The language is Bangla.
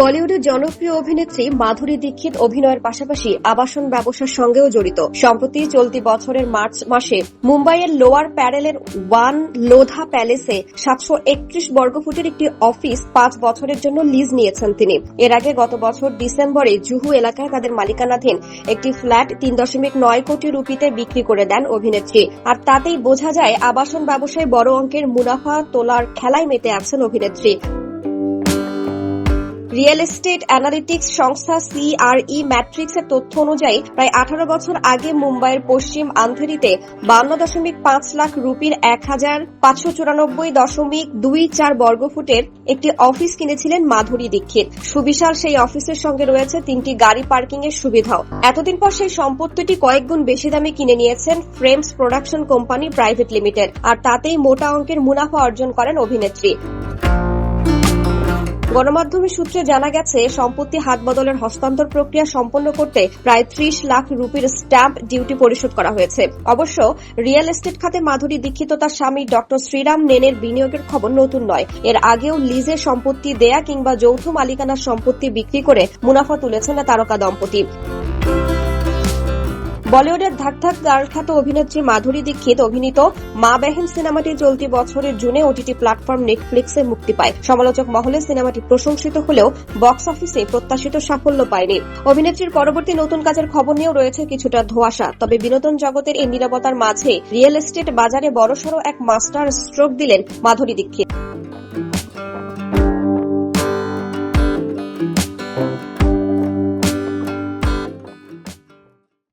বলিউডের জনপ্রিয় অভিনেত্রী মাধুরী দীক্ষিত অভিনয়ের পাশাপাশি আবাসন ব্যবসার সঙ্গেও জড়িত। সম্প্রতি চলতি বছরের মার্চ মাসে মুম্বাইয়ের লোয়ার প্যারেলের ওয়ান লোধা প্যালেসে 731 বর্গফুটের একটি অফিস 5 বছরের জন্য লিজ নিয়েছেন তিনি। এর আগে গত বছর ডিসেম্বরে জুহু এলাকায় তাদের মালিকানাধীন একটি ফ্ল্যাট 3.9 কোটি রুপিতে বিক্রি করে দেন অভিনেত্রী। আর তাতেই বোঝা যায় আবাসন ব্যবসায় বড় অঙ্কের মুনাফা তোলার খেলায় মেতে আছেন অভিনেত্রী। রিয়েল এস্টেট অ্যানালিটিক্স সংস্থা CRE ম্যাট্রিক্সের তথ্য অনুযায়ী প্রায় 18 বছর আগে মুম্বাইয়ের পশ্চিম আন্ধেরিতে 52.5 লাখ রুপির 1594.24 বর্গফুটের একটি অফিস কিনেছিলেন মাধুরী দীক্ষিত। সুবিশাল সেই অফিসের সঙ্গে রয়েছে 3টি গাড়ি পার্কিং এর সুবিধাও। এতদিন পর সেই সম্পত্তিটি কয়েক গুণ বেশি দামে কিনে নিয়েছেন frames production company private limited. আর তাতেই মোটা অঙ্কের মুনাফা অর্জন করেন অভিনেত্রী। গণমাধ্যমের সূত্রে জানা গেছে, সম্পত্তি হাত বদলের হস্তান্তর প্রক্রিয়া সম্পন্ন করতে প্রায় 30 লাখ রুপির স্ট্যাম্প ডিউটি পরিশোধ করা হয়েছে। অবশ্য রিয়েল এস্টেট খাতে মাধুরী দীক্ষিত তার স্বামী ডক্টর শ্রীরাম নেনের বিনিয়োগের খবর নতুন নয়। এর আগেও লিজে সম্পত্তি দেয়া কিংবা যৌথ মালিকানার সম্পত্তি বিক্রি করে মুনাফা তুলেছেন তারকা দম্পতি। বলিউডের ধাক ধাক গার্ল খ্যাত অভিনেত্রী মাধুরী দীক্ষিত অভিনীত মা বেহেন সিনেমাটি চলতি বছরের জুনে ওটিটি প্ল্যাটফর্ম নেটফ্লিক্সে মুক্তি পায়। সমালোচক মহলে সিনেমাটি প্রশংসিত হলেও বক্স অফিসে প্রত্যাশিত সাফল্য পায়নি। অভিনেত্রীর পরবর্তী নতুন কাজের খবর নিয়েও রয়েছে কিছুটা ধোঁয়াশা। তবে বিনোদন জগতের এই নীরবতার মাঝে রিয়েল এস্টেট বাজারে বড়সড় এক মাস্টার স্ট্রোক দিলেন মাধুরী দীক্ষিত।